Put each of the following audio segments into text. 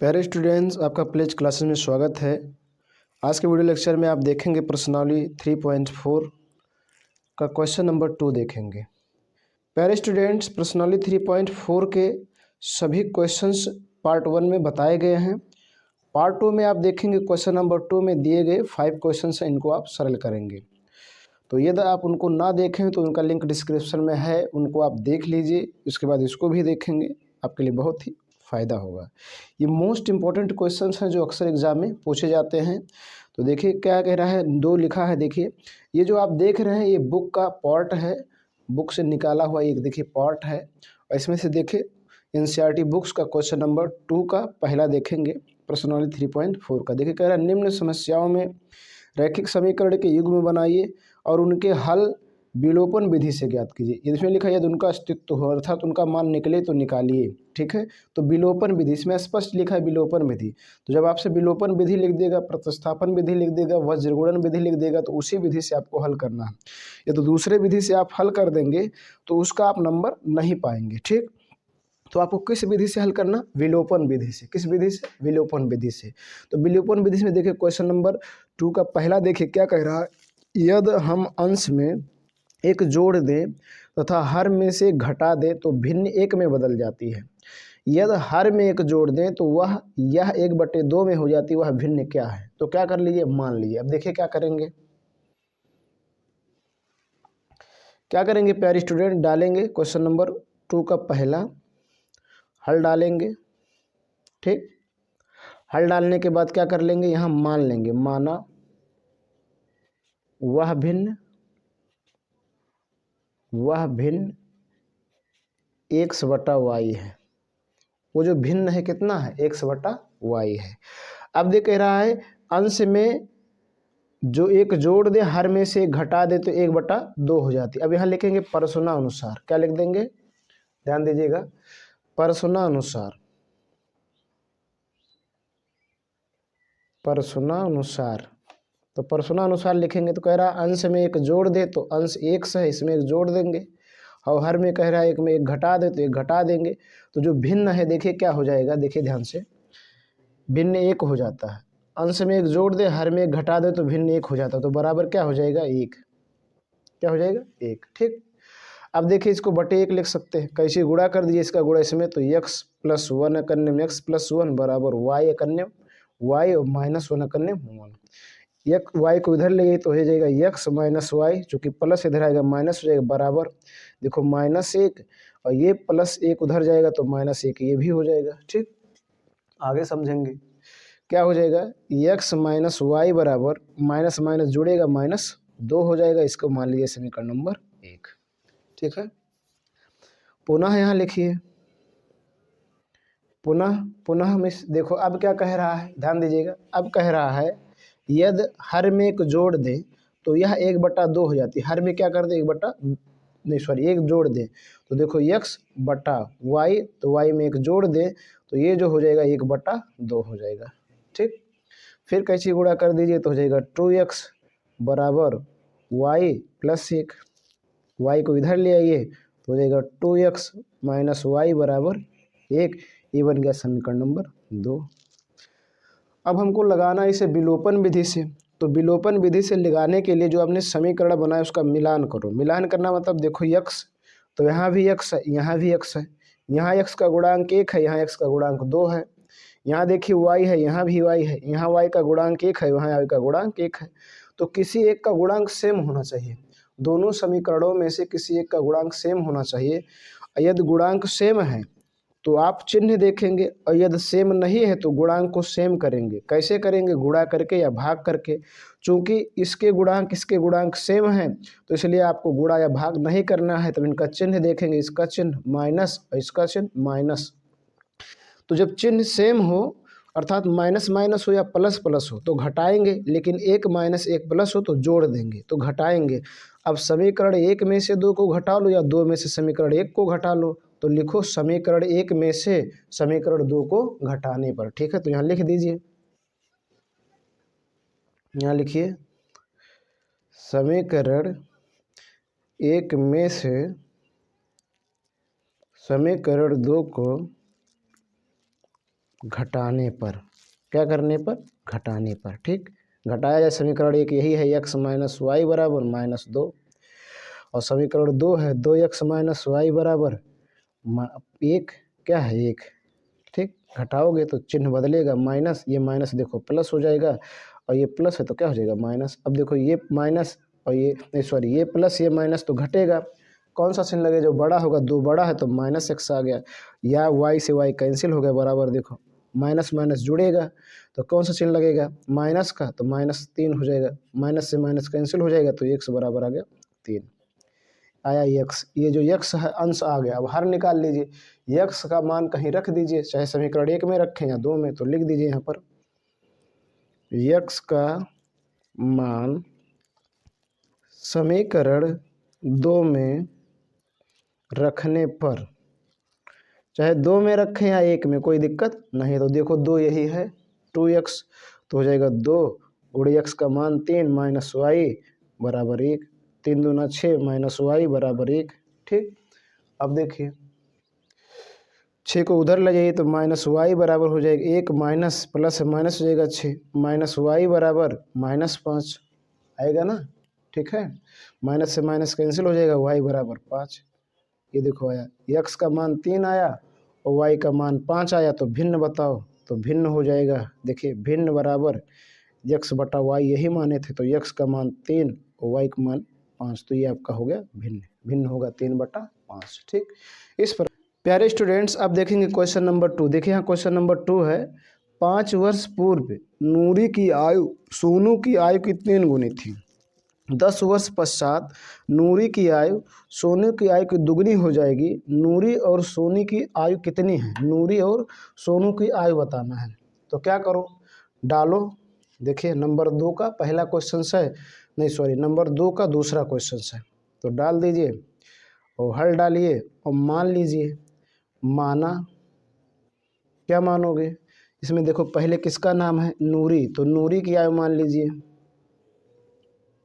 प्यारे स्टूडेंट्स, आपका pledge classes में स्वागत है। आज के वीडियो लेक्चर में आप देखेंगे प्रश्नावली 3.4 का क्वेश्चन नंबर 2 देखेंगे। प्यारे स्टूडेंट्स, प्रश्नावली 3.4 के सभी क्वेश्चंस पार्ट 1 में बताए गए हैं। पार्ट 2 में आप देखेंगे क्वेश्चन नंबर 2 में दिए गए 5 क्वेश्चंस हैं, इनको आप सरल करेंगे। तो यदि आप उनको ना देखें तो उनका लिंक डिस्क्रिप्शन में है, उनको आप देख लीजिए। उसके बाद इसको भी देखेंगे, आपके लिए बहुत ही फ़ायदा होगा। ये मोस्ट इंपॉर्टेंट क्वेश्चंस हैं जो अक्सर एग्जाम में पूछे जाते हैं। तो देखिए क्या कह रहा है, 2 लिखा है। देखिए ये जो आप देख रहे हैं ये बुक का पार्ट है, बुक से निकाला हुआ एक देखिए पार्ट है। और इसमें से देखिए एनसीईआरटी बुक्स का क्वेश्चन नंबर 2 का पहला देखेंगे, प्रश्नावली 3.4 का। देखिए कह रहा है निम्न समस्याओं में रैखिक समीकरण के युग्म बनाइए और उनके हल विलोपन विधि से ज्ञात कीजिए। इसमें लिखा है यदि उनका अस्तित्व हो अर्थात उनका मान निकले तो निकालिए। ठीक है, तो विलोपन विधि, इसमें स्पष्ट लिखा है विलोपन विधि। तो जब आपसे विलोपन विधि लिख देगा, प्रतिस्थापन विधि लिख देगा, वज्रगुणन विधि लिख देगा, तो उसी विधि से आपको हल करना है। या तो दूसरे विधि से आप हल कर देंगे तो उसका आप नंबर नहीं पाएंगे। ठीक, तो आपको किस विधि से हल करना, विलोपन विधि से। किस विधि से, विलोपन विधि से। तो विलोपन विधि में देखिए क्वेश्चन नंबर 2 का पहला देखिए क्या कह रहा है, यदि हम अंश में एक जोड़ दें तथा हर में से घटा दें तो भिन्न एक में बदल जाती है। यदि हर में एक जोड़ दें तो वह यह 1/2 में हो जाती है, वह भिन्न क्या है। तो क्या कर लीजिए, मान लीजिए। अब देखिए क्या करेंगे, क्या करेंगे प्यारे स्टूडेंट, डालेंगे क्वेश्चन नंबर 2 का पहला हल डालेंगे। ठीक, हल डालने के बाद क्या कर लेंगे, यहाँ मान लेंगे, माना वह भिन्न x/y है। वो जो भिन्न है कितना है, x/y है। अब देख कह रहा है अंश में जो एक जोड़ दे हर में से घटा दे तो 1/2 हो जाती। अब यहाँ लिखेंगे प्रश्नानुसार। क्या लिख देंगे, ध्यान दीजिएगा, प्रश्नानुसार। तो प्रश्नानुसार लिखेंगे तो कह रहा है अंश में एक जोड़ दे तो अंश x है, इसमें एक जोड़ देंगे। और हर में कह रहा है एक में एक घटा दे तो एक घटा देंगे। तो जो भिन्न है देखिए क्या हो जाएगा, देखिए ध्यान से, भिन्न 1 हो जाता है। अंश में एक जोड़ दे हर में एक घटा दे तो भिन्न 1 हो जाता है। तो बराबर क्या हो जाएगा, 1। क्या हो जाएगा, 1। ठीक, अब देखिए इसको बटे 1 लिख सकते हैं। कैसे गुणा कर दीजिए, इसका गुणा इसमें, तो x+1 एकन्यम x+1 बराबर y एकन्यम y और -1 एकन्यम 1। एक y को इधर ले गई तो हो जाएगा x - y, जो कि प्लस इधर आएगा माइनस हो जाएगा, बराबर देखो -1 और ये +1 उधर जाएगा तो -1 ये भी हो जाएगा। ठीक, आगे समझेंगे क्या हो जाएगा, x - y बराबर माइनस माइनस जुड़ेगा -2 हो जाएगा। इसको मान लीजिए समीकरण नंबर 1। ठीक है, पुनः यहाँ लिखिए, पुनः हम इस देखो अब क्या कह रहा है, ध्यान दीजिएगा। अब कह रहा है यदि हर में एक जोड़ दें तो यह 1/2 हो जाती है। हर में क्या कर दे, 1 जोड़ दें तो देखो x/y, तो y में एक जोड़ दें तो ये जो हो जाएगा 1/2 हो जाएगा। ठीक, फिर कैसे गुणा कर दीजिए तो हो जाएगा 2x बराबर y + 1, y को इधर ले आइए तो हो जाएगा 2x - y बराबर 1। ये बन गया समीकरण नंबर 2। अब हमको लगाना इसे विलोपन विधि से। तो विलोपन विधि से लगाने के लिए जो आपने समीकरण बनाया उसका मिलान करो। मिलान करना मतलब देखो x, तो यहाँ भी x है, यहाँ भी x है। यहाँ x का गुणांक 1 है, यहाँ x का गुणांक 2 है। यहाँ देखिए y है, यहाँ भी y है। यहाँ y का गुणांक 1 है, वहाँ y का गुणांक 1 है। तो किसी एक का गुणांक सेम होना चाहिए। दोनों समीकरणों में से किसी एक का गुणांक सेम होना चाहिए। यदि गुणांक सेम है तो आप चिन्ह देखेंगे, और यदि सेम नहीं है तो गुणांक को सेम करेंगे। कैसे करेंगे, गुणा करके या भाग करके। चूंकि इसके गुणांक सेम हैं तो इसलिए आपको गुणा या भाग नहीं करना है। तब इनका चिन्ह देखेंगे, इसका चिन्ह माइनस और इसका चिन्ह माइनस। तो जब चिन्ह सेम हो अर्थात माइनस माइनस हो या प्लस प्लस हो तो घटाएंगे, लेकिन 1 - 1 प्लस हो तो जोड़ देंगे, तो घटाएंगे। अब समीकरण 1 में से 2 को घटा लो या 2 में से समीकरण 1 को घटा लो। तो लिखो समीकरण 1 में से समीकरण 2 को घटाने पर। ठीक है, तो यहाँ लिख दीजिए, यहाँ लिखिए समीकरण 1 में से समीकरण 2 को घटाने पर, क्या करने पर, घटाने पर। ठीक, घटाया जाए समीकरण एक यही है, x माइनस वाई बराबर -2, और समीकरण दो है 2x माइनस वाई बराबर एक, क्या है 1। ठीक, घटाओगे तो चिन्ह बदलेगा, माइनस, ये माइनस देखो प्लस हो जाएगा, और ये प्लस है तो क्या हो जाएगा माइनस। अब देखो ये माइनस और ये सॉरी ये प्लस ये माइनस तो घटेगा, कौन सा चिन्ह लगे, जो बड़ा होगा, 2 बड़ा है तो -x आ गया, या y से y कैंसिल हो गया, बराबर देखो माइनस माइनस जुड़ेगा तो कौन सा चिन्ह लगेगा, माइनस का, तो -3 हो जाएगा, माइनस से माइनस कैंसिल हो जाएगा तो x बराबर आ गया 3 आया x। ये जो x है अंश आ गया, अब हर निकाल लीजिए, x का मान कहीं रख दीजिए, चाहे समीकरण 1 में रखें या 2 में, तो लिख दीजिए यहाँ पर x का मान समीकरण 2 में रखने पर, चाहे 2 में रखें या 1 में, कोई दिक्कत नहीं। तो देखो 2 यही है 2x, तो हो जाएगा 2 गुणे x का मान 3 माइनस वाई बराबर 1, 3 दूना 6 माइनस वाई बराबर 1। ठीक, अब देखिए 6 को उधर ले जाइए तो माइनस वाई बराबर हो जाएगा 1, माइनस प्लस माइनस हो जाएगा 6, माइनस वाई बराबर -5 आएगा ना। ठीक है, माइनस से माइनस कैंसिल हो जाएगा, वाई बराबर 5। ये देखो आया, x का मान 3 आया और y का मान 5 आया, तो भिन्न बताओ, तो भिन्न हो जाएगा, देखिए भिन्न बराबर x बटा y, यही माने थे, तो x का मान 3 और y का मान 5, तो ये आपका हो गया भिन्न, भिन्न होगा 3/5। ठीक, इस पर प्यारे स्टूडेंट्स अब देखेंगे क्वेश्चन नंबर 2। देखिए यहाँ क्वेश्चन नंबर 2 है, 5 वर्ष पूर्व नूरी की आयु सोनू की आयु की 3 गुनी थी, 10 वर्ष पश्चात नूरी की आयु सोनू की आयु की दुगनी हो जाएगी, नूरी और सोनू की आयु कितनी है, नूरी और सोनू की आयु बताना है। तो क्या करो, डालो, देखिए नंबर 2 का पहला क्वेश्चन है, नहीं सॉरी नंबर 2 का दूसरा क्वेश्चन है, तो डाल दीजिए और हल डालिए और मान लीजिए। माना, क्या मानोगे, इसमें देखो पहले किसका नाम है, नूरी, तो नूरी की आयु मान लीजिए,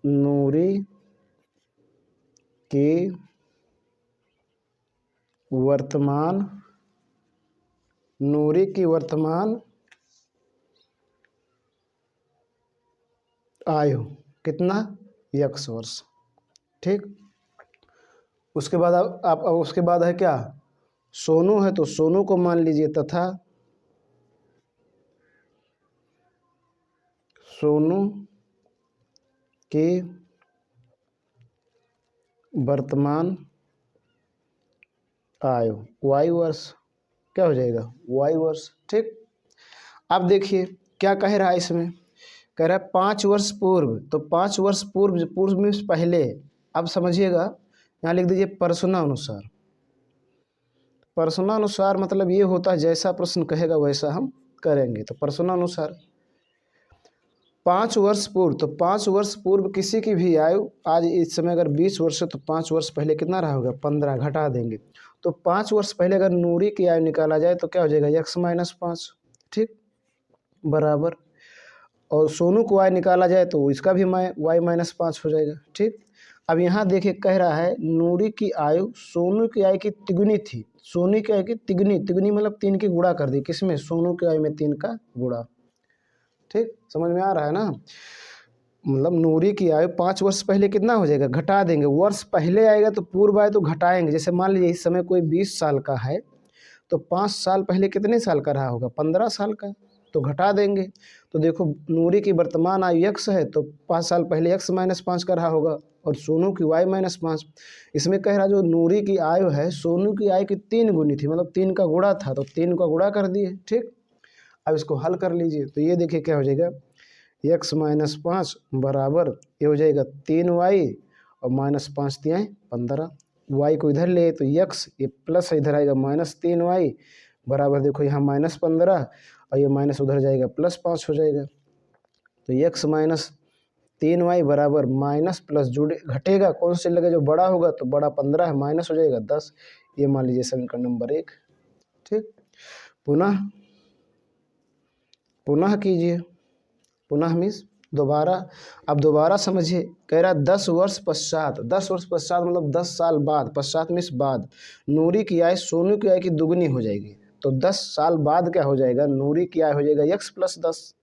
नूरी की वर्तमान, नूरी की वर्तमान आयु कितना, x वर्ष। ठीक, उसके बाद आप उसके बाद है क्या, सोनू है, तो सोनू को मान लीजिए, तथा सोनू की वर्तमान आयु y वर्ष, क्या हो जाएगा y वर्ष। ठीक, अब देखिए क्या कह रहा है, इसमें कह रहा है 5 वर्ष पूर्व, तो 5 वर्ष पूर्व, पूर्व में पहले, अब समझिएगा यहाँ लिख दीजिए प्रश्नानुसार, प्रश्नानुसार मतलब ये होता है जैसा प्रश्न कहेगा वैसा हम करेंगे, तो प्रश्नानुसार 5 वर्ष पूर्व, तो 5 वर्ष पूर्व किसी की भी आयु, आज इस समय अगर 20 वर्ष है तो 5 वर्ष पहले कितना रहा होगा, 15, घटा देंगे, तो 5 वर्ष पहले अगर नूरी की आयु निकाला जाए तो क्या हो जाएगा, x माइनस 5। ठीक, बराबर, और सोनू को y निकाला जाए तो इसका भी y माइनस 5 हो जाएगा। ठीक, अब यहाँ देखिए कह रहा है नूरी की आयु सोनू की आयु की तिगुनी थी, सोनू की आयु की तिगुनी, तिगुनी मतलब 3 की गुणा कर दी, किसमें, सोनू की आयु में 3 का गुणा। ठीक, समझ में आ रहा है ना, मतलब नूरी की आयु 5 वर्ष पहले कितना हो जाएगा, घटा देंगे, वर्ष पहले आएगा तो पूर्व आयु तो घटाएंगे, जैसे मान लीजिए इस समय कोई 20 साल का है तो 5 साल पहले कितने साल का रहा होगा, 15 साल का, तो घटा देंगे। तो देखो नूरी की वर्तमान आयु x है, तो 5 साल पहले x माइनस 5 का रहा होगा, और सोनू की y माइनस 5। इसमें कह रहा जो नूरी की आयु है सोनू की आयु की 3 गुनी थी, मतलब 3 का गुणा था, तो 3 का गुणा कर दिए। ठीक, अब इसको हल कर लीजिए, तो ये देखिए क्या हो जाएगा, x माइनस 5 बराबर ये हो जाएगा 3y और माइनस 5 दिए 15, y को इधर ले तो x, ये प्लस इधर आएगा -3y बराबर, देखो यहाँ -15 और ये माइनस उधर जाएगा +5 हो जाएगा, तो x माइनस 3y बराबर माइनस प्लस जुड़े घटेगा, कौन से लगे, जो बड़ा होगा, तो बड़ा 15 है, माइनस हो जाएगा 10, ये मान लीजिए समीकरण नंबर 1। ठीक, पुनः कीजिए, पुनः मीन्स दोबारा, अब दोबारा समझिए, कह रहा 10 वर्ष पश्चात, 10 वर्ष पश्चात मतलब 10 साल बाद, पश्चात मीन्स बाद, नूरी की आयु सोनू की आयु की दुगनी हो जाएगी, तो 10 साल बाद क्या हो जाएगा, नूरी की आयु हो जाएगा x प्लस 10।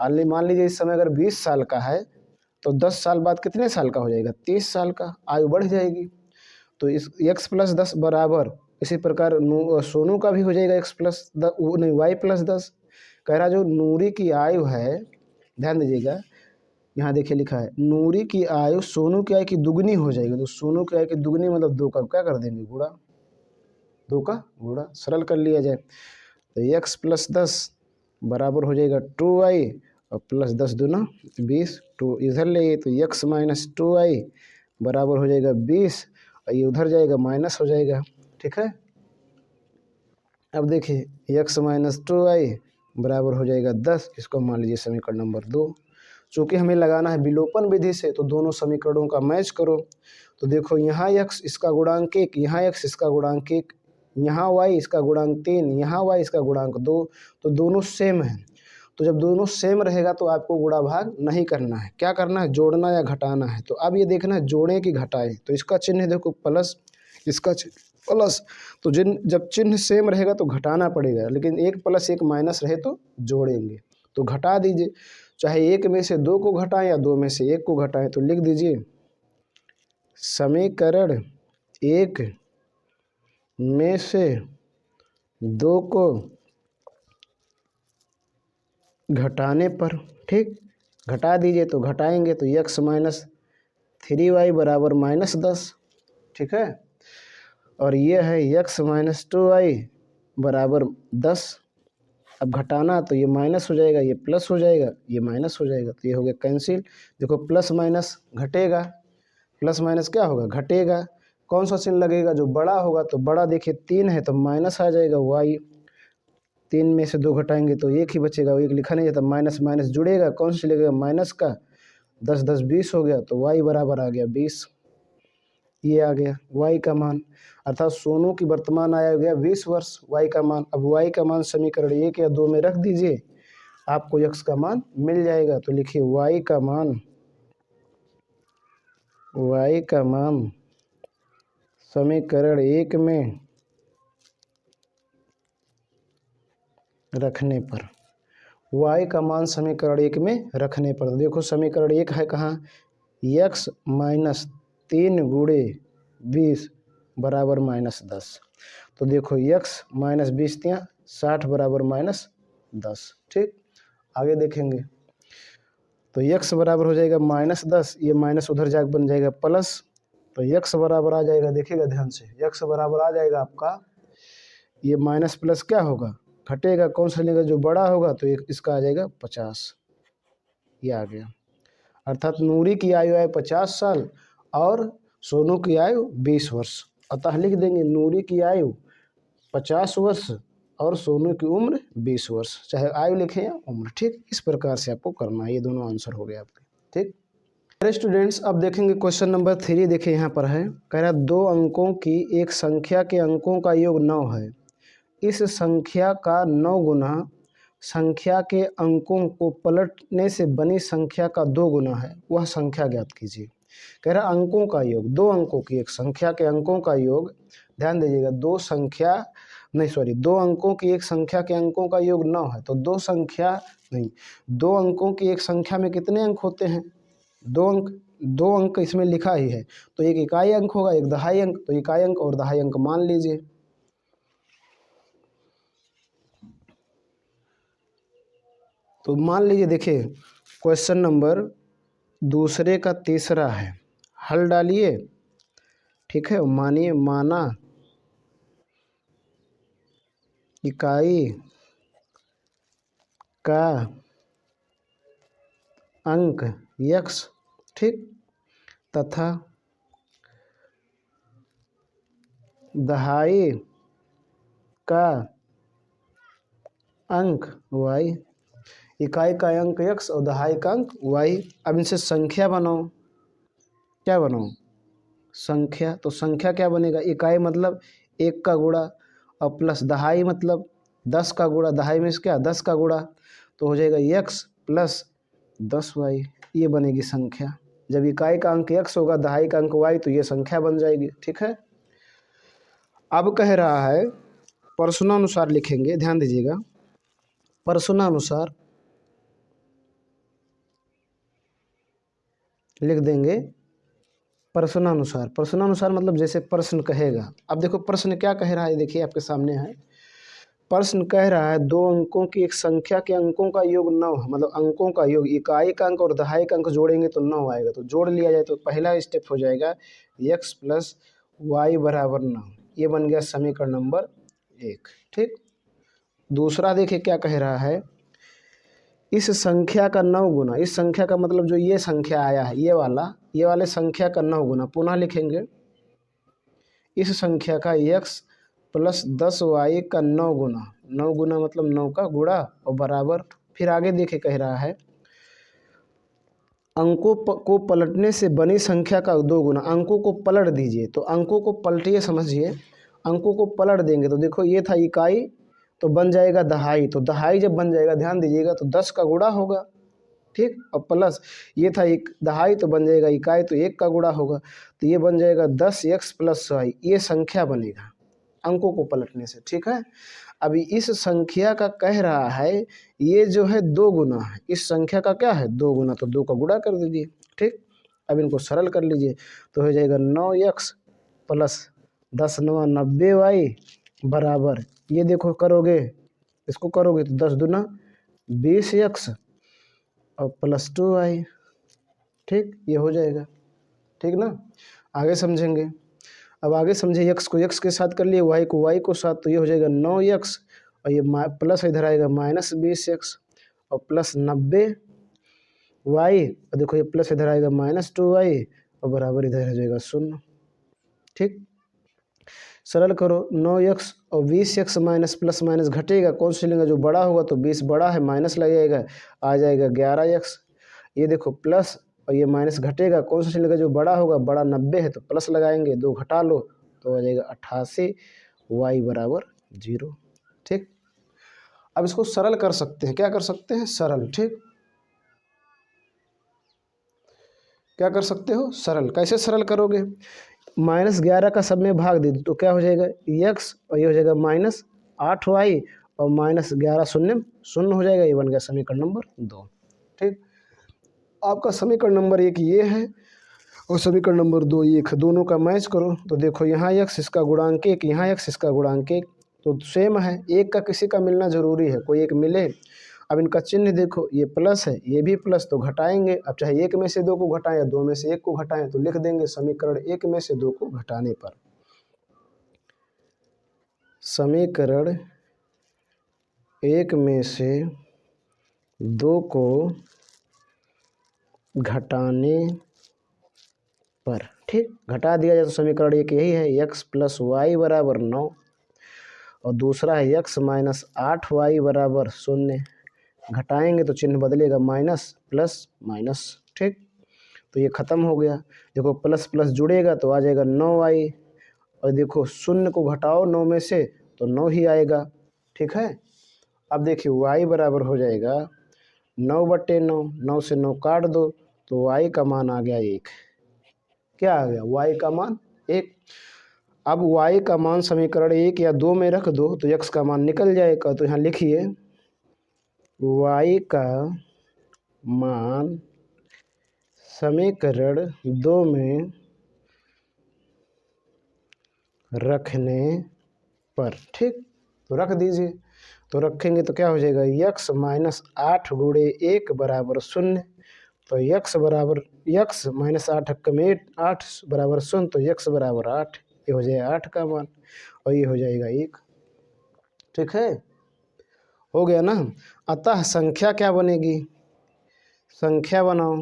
मान लीजिए इस समय अगर 20 साल का है तो 10 साल बाद कितने साल का हो जाएगा, 30 साल का, आयु बढ़ जाएगी। तो इस x प्लस 10 बराबर, इसी प्रकार सोनू का भी हो जाएगा x प्लस नहीं y प्लस 10। कह रहा जो नूरी की आयु है, ध्यान दीजिएगा, यहाँ देखिए लिखा है नूरी की आयु सोनू की आयु की दुगनी हो जाएगी। तो सोनू की आयु की दुगनी मतलब 2 का क्या कर देंगे, गुणा, 2 का गुणा, सरल कर लिया जाए। तो x प्लस 10 बराबर हो जाएगा 2y और प्लस 10 दूना 20, 2 इधर ले तो x माइनस 2y बराबर हो जाएगा 20 और ये उधर जाएगा माइनस हो जाएगा। ठीक है, अब देखिए x माइनस 2y बराबर हो जाएगा 10, इसको मान लीजिए समीकरण नंबर 2। चूँकि हमें लगाना है विलोपन विधि से तो दोनों समीकरणों का मैच करो। तो देखो यहाँ x इसका गुणांक 1, यहाँ x इसका गुणांक 1, यहाँ y इसका गुणांक 3, यहाँ y इसका गुणांक 2, तो दोनों सेम है। तो जब दोनों सेम रहेगा तो आपको गुणा भाग नहीं करना है, क्या करना है, जोड़ना या घटाना है। तो अब ये देखना है जोड़े कि घटाए, तो इसका चिन्ह देखो प्लस, इसका प्लस, तो जब चिन्ह सेम रहेगा तो घटाना पड़ेगा, लेकिन 1 प्लस 1 माइनस रहे तो जोड़ेंगे। तो घटा दीजिए, चाहे 1 में से 2 को घटाएं या 2 में से 1 को घटाएं। तो लिख दीजिए समीकरण 1 में से 2 को घटाने पर, ठीक, घटा दीजिए तो घटाएंगे तो x माइनस 3y बराबर माइनस 10। ठीक है, और ये है x माइनस 2y बराबर 10। अब घटाना तो ये माइनस हो जाएगा, ये प्लस हो जाएगा, ये माइनस हो जाएगा, तो ये हो गया कैंसिल। देखो प्लस माइनस घटेगा, प्लस माइनस क्या होगा, घटेगा। कौन सा चिन्ह लगेगा, जो बड़ा होगा, तो बड़ा देखिए 3 है तो माइनस आ जाएगा y, 3 में से 2 घटाएंगे तो 1 ही बचेगा, 1 लिखा नहीं जाता, माइनस माइनस जुड़ेगा, कौन सा लगेगा, माइनस का, 10 10 20 हो गया, तो y बराबर आ गया 20। ये आ गया y का मान, अर्थात सोनू की वर्तमान आयु हो गया 20 वर्ष, y का मान। अब y का मान समीकरण 1 या 2 में रख दीजिए, आपको x का मान मिल जाएगा। तो लिखिए y का मान समीकरण 1 में रखने पर, y का मान समीकरण 1 में रखने पर, देखो समीकरण 1 है कहाँ, x माइनस 3 गुणे 20 बराबर माइनस 10। तो देखो x माइनस 20 60 बराबर माइनस 10। ठीक, आगे देखेंगे तो x बराबर हो जाएगा माइनस 10, ये माइनस उधर जाकर बन जाएगा प्लस, तो x बराबर आ जाएगा, देखिएगा ध्यान से, x बराबर आ जाएगा आपका, ये माइनस प्लस क्या होगा, घटेगा, कौन सा लेगा, जो बड़ा होगा, तो इसका आ जाएगा 50। ये आ गया, अर्थात नूरी की आयु है 50 साल और सोनू की आयु 20 वर्ष। अतः लिख देंगे नूरी की आयु 50 वर्ष और सोनू की उम्र 20 वर्ष, चाहे आयु लिखें या उम्र। ठीक, इस प्रकार से आपको करना है, ये दोनों आंसर हो गए आपके। ठीक, अरे स्टूडेंट्स अब देखेंगे क्वेश्चन नंबर 3, देखिए यहाँ पर है, कह रहा 2 अंकों की एक संख्या के अंकों का योग 9 है, इस संख्या का 9 गुना संख्या के अंकों को पलटने से बनी संख्या का 2 गुना है, वह संख्या ज्ञात कीजिए। कह रहा अंकों का योग, 2 अंकों की एक संख्या के अंकों का योग, ध्यान दीजिएगा, 2 अंकों की एक संख्या के अंकों का योग 9 है, तो 2 अंकों की एक संख्या में कितने अंक होते हैं, 2 अंक इसमें लिखा ही है, तो एक इकाई अंक होगा, एक दहाई अंक, तो इकाई अंक और दहाई अंक मान लीजिए। तो मान लीजिए, देखिए क्वेश्चन नंबर 2 का 3 है, हल डालिए। ठीक है, मानिए माना इकाई का अंक x, ठीक, तथा दहाई का अंक y, इकाई का अंक x और दहाई का अंक y। अब इनसे संख्या बनाओ, क्या बनाओ, संख्या। तो संख्या क्या बनेगा, इकाई मतलब 1 का गुणा और प्लस दहाई मतलब 10 का गुणा, दहाई में से क्या 10 का गुणा, तो हो जाएगा x प्लस 10y, ये बनेगी संख्या। जब इकाई का अंक x होगा, दहाई का अंक y, तो ये संख्या बन जाएगी। ठीक है, अब कह रहा है प्रश्नानुसार लिखेंगे, ध्यान दीजिएगा, प्रश्नानुसार लिख देंगे। प्रश्नानुसार, प्रश्नानुसार मतलब जैसे प्रश्न कहेगा। अब देखो प्रश्न क्या कह रहा है, देखिए आपके सामने है। प्रश्न कह रहा है दो अंकों की एक संख्या के अंकों का योग 9 है, मतलब अंकों का योग, इकाई का अंक और दहाई का अंक जोड़ेंगे तो 9 आएगा। तो जोड़ लिया जाए तो पहला स्टेप हो जाएगा x प्लस वाई बराबर 9। ये बन गया समीकरण नंबर 1। ठीक। दूसरा देखिए क्या कह रहा है, इस संख्या का 9 गुना, इस संख्या का मतलब जो ये संख्या आया है, ये वाले संख्या का 9 गुना, पुनः लिखेंगे, इस संख्या का x प्लस 10y का 9 गुना, 9 गुना मतलब 9 का गुणा, और बराबर, फिर आगे देखे कह रहा है अंकों को पलटने से बनी संख्या का 2 गुना। अंकों को पलट दीजिए, तो अंकों को पलटिए, समझिए, अंकों को पलट देंगे तो देखो ये था इकाई, तो बन जाएगा दहाई। तो दहाई जब बन जाएगा, ध्यान दीजिएगा, तो 10 का गुणा होगा। ठीक। और प्लस ये था एक दहाई, तो बन जाएगा इकाई, तो 1 का गुणा होगा, तो ये बन जाएगा 10x प्लस वाई, ये संख्या बनेगा अंकों को पलटने से। ठीक है। अभी इस संख्या का कह रहा है ये जो है 2 गुना है, इस संख्या का क्या है 2 गुना, तो 2 का गुणा कर दीजिए। ठीक। अब इनको सरल कर लीजिए तो हो जाएगा 9x प्लस 10 9 90y बराबर, ये देखो करोगे, इसको करोगे तो 10 दूना 20x और प्लस 2y। ठीक, ये हो जाएगा। ठीक ना, आगे समझेंगे। अब आगे समझे, x को x के साथ कर लिए, y को y को साथ, तो ये हो जाएगा 9x, और ये प्लस इधर आएगा माइनस 20x और प्लस 90y, और देखो ये प्लस इधर आएगा माइनस 2y और बराबर इधर हो जाएगा 0। ठीक, सरल करो, 9x और 20x माइनस प्लस माइनस घटेगा, कौन सा लेंगे जो बड़ा होगा, तो 20 बड़ा है, माइनस लगेगा, आ जाएगा 11x। ये देखो प्लस और ये माइनस घटेगा, कौन सा लेगा जो बड़ा होगा, बड़ा 90 है तो प्लस लगाएंगे, 2 घटा लो तो आ जाएगा 88, y बराबर 0। ठीक, अब इसको सरल कर सकते हैं, क्या कर सकते हैं, सरल। ठीक, क्या कर सकते हो, सरल। कैसे सरल करोगे, -11 का सब में भाग दे दो तो क्या हो जाएगा x, और ये हो जाएगा -8y और -11 शून्य शून्य हो जाएगा, ये बन गया समीकरण नंबर 2। ठीक, आपका समीकरण नंबर 1 ये है और समीकरण नंबर 2 ये है, दोनों का मैच करो तो देखो यहाँ x इसका गुणांक 1, यहाँ x इसका गुणांक 1, तो सेम है, एक का किसी का मिलना जरूरी है, कोई एक मिले। अब इनका चिन्ह देखो, ये प्लस है, ये भी प्लस, तो घटाएंगे। अब चाहे 1 में से 2 को घटाएं या 2 में से 1 को घटाएं, तो लिख देंगे समीकरण 1 में से 2 को घटाने पर, समीकरण 1 में से 2 को घटाने पर। ठीक, घटा दिया जाए तो समीकरण 1 यही है, x प्लस वाई बराबर 9, और दूसरा है x माइनस 8y बराबर 0। घटाएंगे तो चिन्ह बदलेगा, माइनस प्लस माइनस। ठीक, तो ये ख़त्म हो गया। देखो प्लस प्लस जुड़ेगा तो आ जाएगा 9y, और देखो 0 को घटाओ 9 में से तो 9 ही आएगा। ठीक है, अब देखिए y बराबर हो जाएगा 9/9, 9 से 9 काट दो तो y का मान आ गया 1। क्या आ गया, y का मान 1। अब y का मान समीकरण 1 या 2 में रख दो तो x का मान निकल जाएगा। तो यहाँ लिखिए y का मान समीकरण 2 में रखने पर। ठीक, तो रख दीजिए, तो रखेंगे तो क्या हो जाएगा, x माइनस 8 गुणे 1 बराबर 0, तो x बराबर x माइनस 8 कमेट 8 बराबर 0, तो x बराबर 8, ये हो जाएगा 8 का मान, और ये हो जाएगा 1। ठीक है, हो गया ना। अतः संख्या क्या बनेगी, संख्या बनाओ,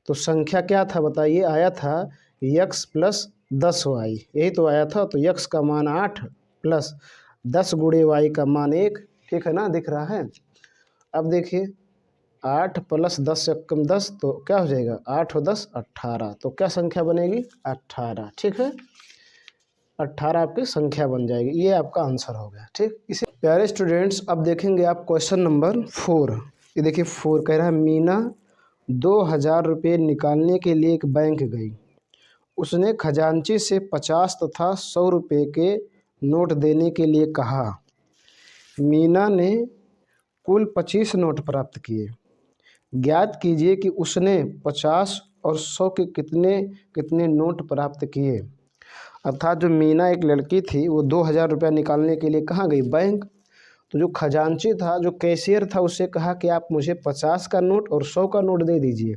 तो संख्या क्या था बताइए, आया था x प्लस 10y, यही तो आया था। तो x का मान 8 प्लस 10 गुणे y का मान 1। ठीक है ना, दिख रहा है। अब देखिए 8 प्लस 10 से कम 10 तो क्या हो जाएगा, 8 और 10 18, तो क्या संख्या बनेगी 18। ठीक है, 18 आपकी संख्या बन जाएगी, ये आपका आंसर हो गया। ठीक, इसे प्यारे स्टूडेंट्स अब देखेंगे आप क्वेश्चन नंबर 4। ये देखिए 4 कह रहा है मीना 2000 रुपये निकालने के लिए एक बैंक गई। उसने खजांची से 50 तथा 100 रुपये के नोट देने के लिए कहा। मीना ने कुल 25 नोट प्राप्त किए। ज्ञात कीजिए कि उसने 50 और 100 के कितने कितने नोट प्राप्त किए। अर्थात जो मीना एक लड़की थी वो 2000 रुपया निकालने के लिए कहाँ गई? बैंक। तो जो खजांची था, जो कैशियर था, उससे कहा कि आप मुझे 50 का नोट और 100 का नोट दे दीजिए।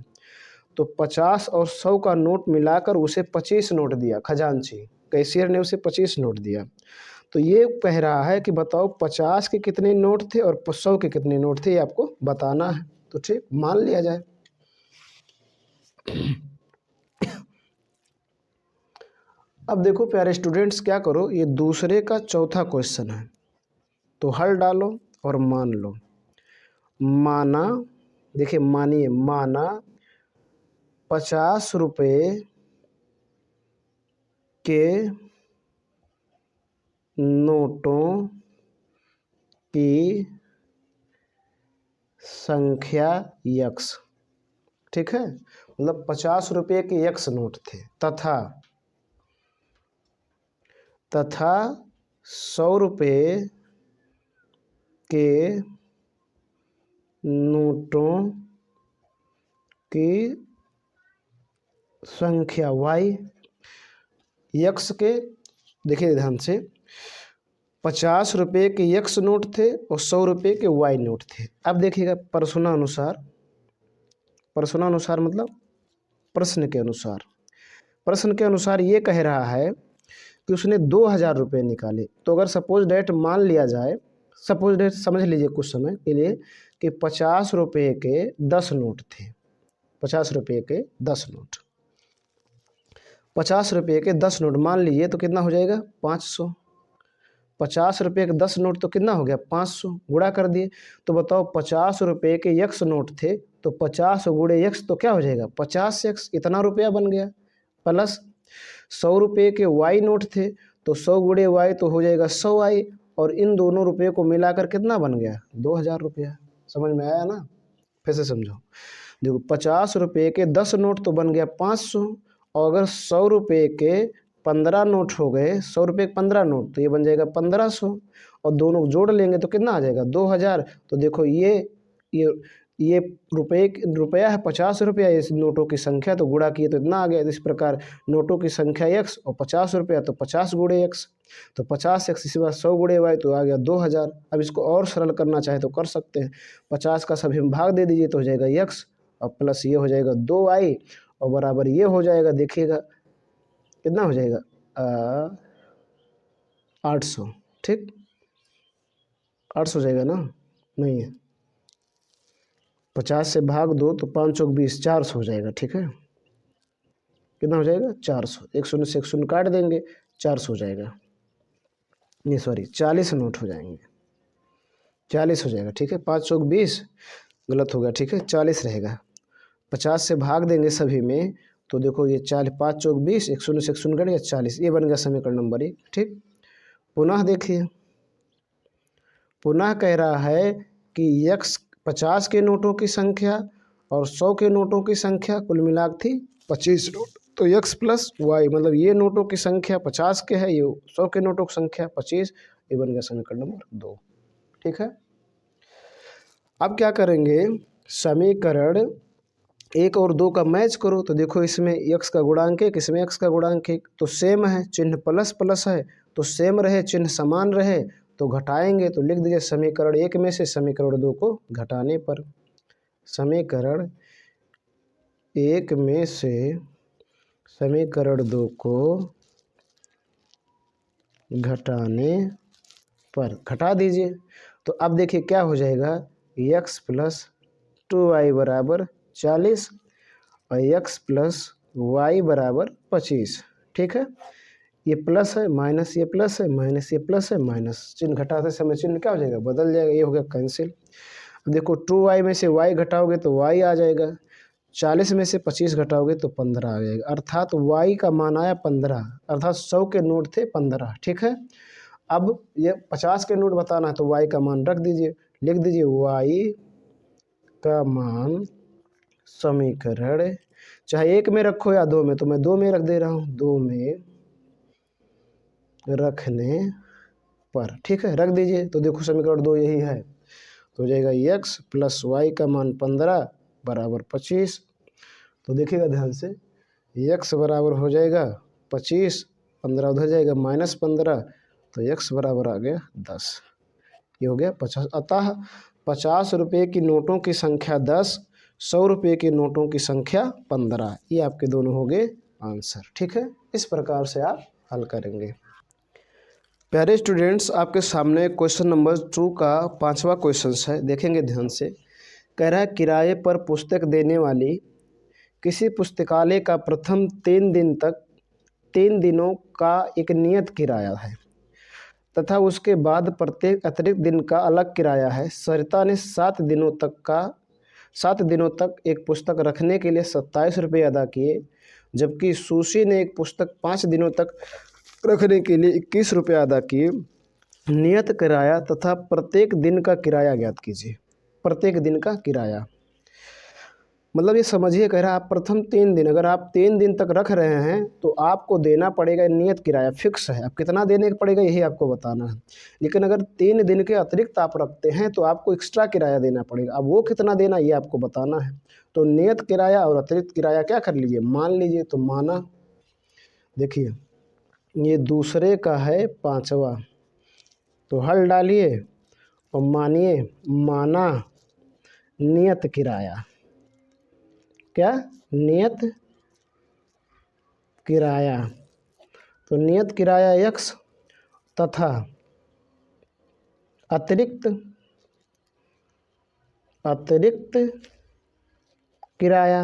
तो 50 और 100 का नोट मिलाकर उसे 25 नोट दिया खजांची। कैशियर ने उसे 25 नोट दिया। तो ये कह रहा है कि बताओ 50 के कितने नोट थे और 100 के कितने नोट थे, ये आपको बताना है। तो ठीक, मान लिया जाए। अब देखो प्यारे स्टूडेंट्स, क्या करो, ये दूसरे का चौथा क्वेश्चन है, तो हल डालो और मान लो। माना, देखिए मानिए, माना 50 रुपये के नोटों की संख्या यक्स, ठीक है, मतलब 50 रुपये के यक्स नोट थे, तथा 100 रुपये के नोटों की संख्या वाई। यक्स के, देखिए ध्यान से, 50 रुपये के यक्स नोट थे और 100 रुपये के वाई नोट थे। अब देखिएगा प्रश्नानुसार, प्रश्नानुसार मतलब प्रश्न के अनुसार, प्रश्न के अनुसार ये कह रहा है कि उसने 2000 रुपये निकाले। तो अगर सपोज डेट मान लिया जाए, सपोज डेट समझ लीजिए कुछ समय के लिए, कि 50 रुपये के 10 नोट थे। 50 रुपये के 10 नोट, 50 रुपये के 10 नोट मान लीजिए, तो कितना हो जाएगा? 500। 50 रुपये के 10 नोट तो कितना हो गया? 500। गुणा कर दिए, तो बताओ 50 रुपये के यक्स नोट थे, तो 50 गुणे यक्स तो क्या हो जाएगा? 50 यक्स, इतना रुपया बन गया। प्लस 100 रुपये के वाई नोट थे, तो 100 गुणे वाई तो हो जाएगा 100 वाई, और इन दोनों रुपये को मिलाकर कितना बन गया? 2000 रुपया। समझ में आया ना? फिर से समझो, देखो 50 रुपये के 10 नोट तो बन गया 500, और अगर 100 रुपये के 15 नोट हो गए, 100 रुपये के 15 नोट, तो ये बन जाएगा 1500, और दोनों जोड़ लेंगे तो कितना आ जाएगा? 2000। तो देखो ये रुपया है 50 रुपया, इस नोटों की संख्या, तो गुणा किए तो इतना आ गया। इस प्रकार नोटों की संख्या एक्स और 50 रुपया, तो 50 गुणे एक्स, तो 50 एक्स, इसी बार 100 गुणे वाई, तो आ गया 2000। अब इसको और सरल करना चाहे तो कर सकते हैं। 50 का सभी में भाग दे दीजिए तो हो जाएगा एक्स, और प्लस ये हो जाएगा 2 वाई, और बराबर ये हो जाएगा, देखिएगा कितना हो जाएगा? 800। ठीक, 800 जाएगा ना? नहीं है, 50 से भाग दो तो 5 चौक 20, 400 हो जाएगा। ठीक है, कितना हो जाएगा? 400। एक शून्य से एक शून्य काट देंगे, 400 हो जाएगा। नहीं सॉरी, 40 नोट हो जाएंगे, 40 हो जाएगा। ठीक है, 5 चौक 20 गलत हो गया। ठीक है, 40 रहेगा। 50 से भाग देंगे सभी में, तो देखो ये 40, 5 चौक 20, एक शून्य से एक शून्य कट गया, 40। ये बन गया समीकरण नंबर 1। ठीक, पुनः देखिए, पुनः कह रहा है कि यक्स 50 के नोटों की संख्या और 100 के नोटों की संख्या कुल मिलाकर थी 25 नोट। तो यक्स प्लस वाई, मतलब ये नोटों की संख्या 50 के है, ये 100 के नोटों की संख्या 25। ये बन गया समीकरण नंबर 2। ठीक है, अब क्या करेंगे? समीकरण 1 और 2 का मैच करो। तो देखो इसमें x का गुणांक 1, इसमें x का गुणांक 1, तो सेम है, चिन्ह प्लस प्लस है तो सेम रहे, चिन्ह समान रहे तो घटाएंगे। तो लिख दीजिए समीकरण 1 में से समीकरण 2 को घटाने पर, समीकरण 1 में से समीकरण 2 को घटाने पर, घटा दीजिए। तो अब देखिए क्या हो जाएगा? x प्लस 2y बराबर 40 और x प्लस वाई बराबर 25। ठीक है, ये प्लस है माइनस, ये प्लस है माइनस, ये प्लस है माइनस, चिन्ह घटाते समय चिन्ह क्या हो जाएगा? बदल जाएगा। ये हो गया कैंसिल। अब देखो 2y में से y घटाओगे तो y आ जाएगा, 40 में से 25 घटाओगे तो 15 आ जाएगा, अर्थात y का मान आया 15, अर्थात 100 के नोट थे 15। ठीक है, अब ये 50 के नोट बताना है तो y का मान रख दीजिए, लिख दीजिए y का मान समीकरण, चाहे 1 में रखो या 2 में, तो मैं 2 में रख दे रहा हूँ, 2 में रखने पर, ठीक है, रख दीजिए। तो देखो समीकरण 2 यही है, तो हो जाएगा x प्लस वाई का मान 15 बराबर 25। तो देखिएगा ध्यान से, x बराबर हो जाएगा 25, 15 उधर जाएगा -15, तो x बराबर आ गया 10। ये हो गया 50। अतः 50 रुपये की नोटों की संख्या 10, 100 रुपये के नोटों की संख्या 15। ये आपके दोनों हो गए आंसर, ठीक है। इस प्रकार से आप हल करेंगे। प्यारे स्टूडेंट्स, आपके सामने क्वेश्चन नंबर 2 का 5वां क्वेश्चन है, देखेंगे ध्यान से। कह रहा है किराए पर पुस्तक देने वाली किसी पुस्तकालय का प्रथम 3 दिनों का एक नियत किराया है तथा उसके बाद प्रत्येक अतिरिक्त दिन का अलग किराया है। सरिता ने 7 दिनों तक एक पुस्तक रखने के लिए 27 रुपये अदा किए, जबकि सुशी ने एक पुस्तक 5 दिनों तक रखने के लिए 21 रुपये अदा किए। नियत किराया तथा प्रत्येक दिन का किराया ज्ञात कीजिए। प्रत्येक दिन का किराया मतलब ये समझिए, कह रहा है आप प्रथम 3 दिन, अगर आप 3 दिन तक रख रहे हैं तो आपको देना पड़ेगा, नियत किराया फिक्स है, अब कितना देने पड़ेगा यही आपको बताना है। लेकिन अगर 3 दिन के अतिरिक्त आप रखते हैं तो आपको एक्स्ट्रा किराया देना पड़ेगा, अब वो कितना देना ये आपको बताना है। तो नियत किराया और अतिरिक्त किराया क्या कर लीजिए, मान लीजिए। तो माना, देखिए ये दूसरे का है 5वां, तो हल डालिए और मानिए, माना नियत किराया, क्या, नियत किराया। तो नियत किराया x तथा अतिरिक्त किराया,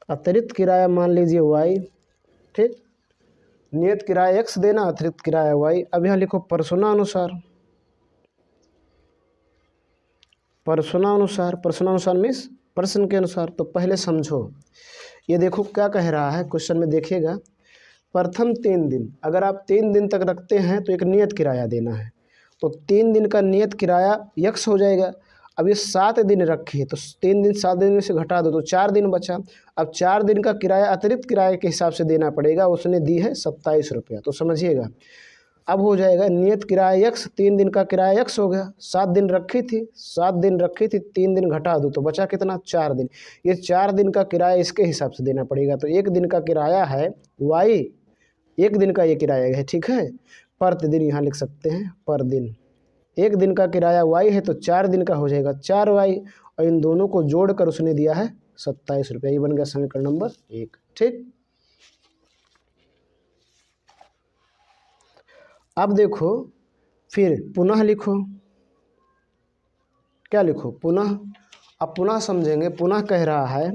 अतिरिक्त किराया मान लीजिए y, ठीक। नियत किराया x देना, अतिरिक्त किराया y। अब यहाँ लिखो प्रश्नानुसार। प्रश्नानुसार मीन्स प्रश्न के अनुसार। तो पहले समझो, ये देखो क्या कह रहा है क्वेश्चन में, देखिएगा। प्रथम 3 दिन, अगर आप 3 दिन तक रखते हैं तो एक नियत किराया देना है, तो 3 दिन का नियत किराया x हो जाएगा। अब ये 7 दिन रखी है तो 3 दिन 7 दिन में से घटा दो तो 4 दिन बचा। अब 4 दिन का किराया अतिरिक्त किराए के हिसाब से देना पड़ेगा, उसने दी है 27 रुपया। तो समझिएगा, अब हो जाएगा नियत किराया x, 3 दिन का किराया x हो गया। 7 दिन रखी थी, 3 दिन घटा दो तो बचा कितना, 4 दिन। ये 4 दिन का किराया इसके हिसाब से देना पड़ेगा। तो 1 दिन का किराया है y, 1 दिन का ये किराया है, ठीक है। प्रतिदिन यहाँ लिख सकते हैं, पर दिन। 1 दिन का किराया y है तो 4 दिन का हो जाएगा 4y, और इन दोनों को जोड़कर उसने दिया है 27 रुपया। ये बन गया समीकरण नंबर 1, ठीक। अब देखो, फिर पुनः लिखो, क्या लिखो, पुनः। अब पुनः समझेंगे। पुनः कह रहा है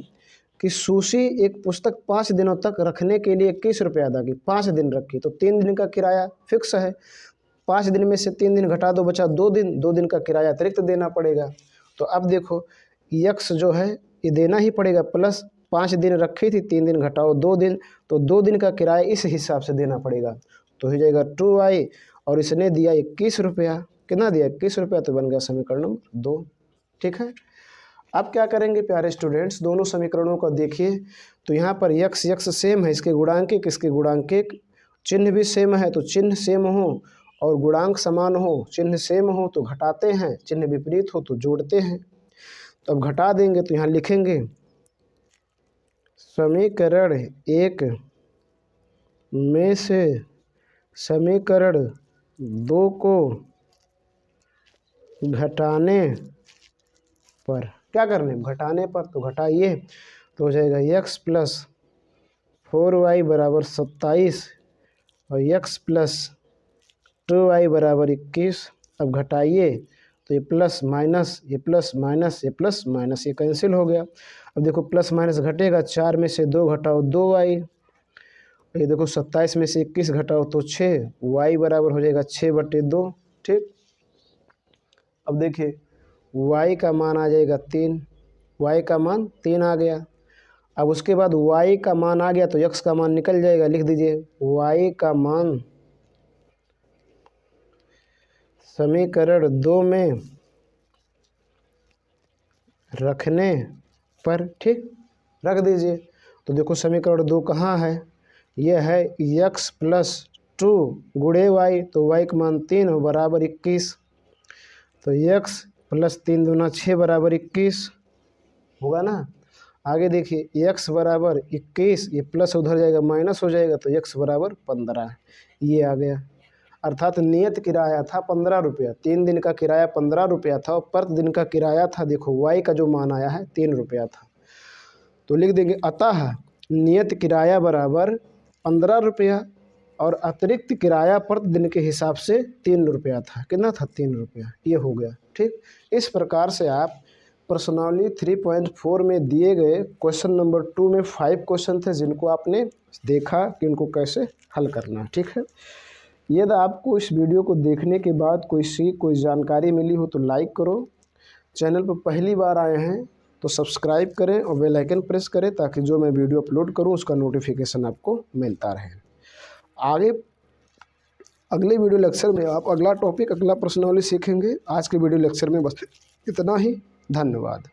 कि सुशी एक पुस्तक 5 दिनों तक रखने के लिए 21 रुपये अदा की, 5 दिन रखी, तो 3 दिन का किराया फिक्स है। 5 दिन में से 3 दिन घटा दो, बचा 2 दिन, 2 दिन का किराया अतिरिक्त देना पड़ेगा। तो अब देखो x जो है ये देना ही पड़ेगा, प्लस 5 दिन रखी थी, 3 दिन घटाओ 2 दिन, तो 2 दिन का किराया इस हिसाब से देना पड़ेगा। तो हो जाएगा 2y, और इसने दिया 21 रुपया। कितना दिया, 21 रुपया, तो बन गया समीकरण नंबर 2, ठीक है। अब क्या करेंगे प्यारे स्टूडेंट्स, दोनों समीकरणों को देखिए। तो यहाँ पर x सेम है, इसके गुणांकिक इसके गुणांकिक, चिन्ह भी सेम है तो चिन्ह सेम हो, और गुणांक समान हो, चिन्ह सेम हो तो घटाते हैं, चिन्ह विपरीत हो तो जोड़ते हैं। तो अब घटा देंगे तो यहाँ लिखेंगे समीकरण 1 में से समीकरण 2 को घटाने पर, क्या करने, घटाने पर, तो घटाइए तो हो जाएगा x प्लस 4y बराबर 27 और x प्लस 2y बराबर 21। अब घटाइए तो ये प्लस माइनस, ये प्लस माइनस, ये प्लस माइनस, ये कैंसिल हो गया। अब देखो प्लस माइनस घटेगा, 4 में से 2 घटाओ 2y, ये देखो 27 में से 21 घटाओ तो 6, y बराबर हो जाएगा 6/2, ठीक। अब देखिए y का मान आ जाएगा 3, y का मान 3 आ गया। अब उसके बाद y का मान आ गया तो x का मान निकल जाएगा, लिख दीजिए y का मान समीकरण 2 में रखने पर, ठीक, रख दीजिए। तो देखो समीकरण 2 कहाँ है, यह है x प्लस 2 गुणे y, तो y का मान 3 हो बराबर 21। तो x प्लस 3 दूना 6 बराबर 21 होगा ना। आगे देखिए x बराबर 21, ये प्लस उधर जाएगा माइनस हो जाएगा, तो x बराबर 15 ये आ गया। अर्थात नियत किराया था 15 रुपया, 3 दिन का किराया 15 रुपया था और प्रति दिन का किराया था, देखो y का जो मान आया है 3 रुपया था। तो लिख देंगे अतः नियत किराया बराबर 15 रुपया और अतिरिक्त किराया प्रति दिन के हिसाब से 3 रुपया था। कितना था? 3 रुपया। ये हो गया। ठीक, इस प्रकार से आप प्रश्नावली 3.4 में दिए गए क्वेश्चन नंबर 2 में 5 क्वेश्चन थे जिनको आपने देखा कि उनको कैसे हल करना। ठीक है, यदि आपको इस वीडियो को देखने के बाद कोई जानकारी मिली हो तो लाइक करो, चैनल पर पहली बार आए हैं तो सब्सक्राइब करें और बेल आइकन प्रेस करें ताकि जो मैं वीडियो अपलोड करूं उसका नोटिफिकेशन आपको मिलता रहे। आगे अगले वीडियो लेक्चर में आप अगला टॉपिक, अगला प्रश्नावली सीखेंगे। आज के वीडियो लेक्चर में बस इतना ही। धन्यवाद।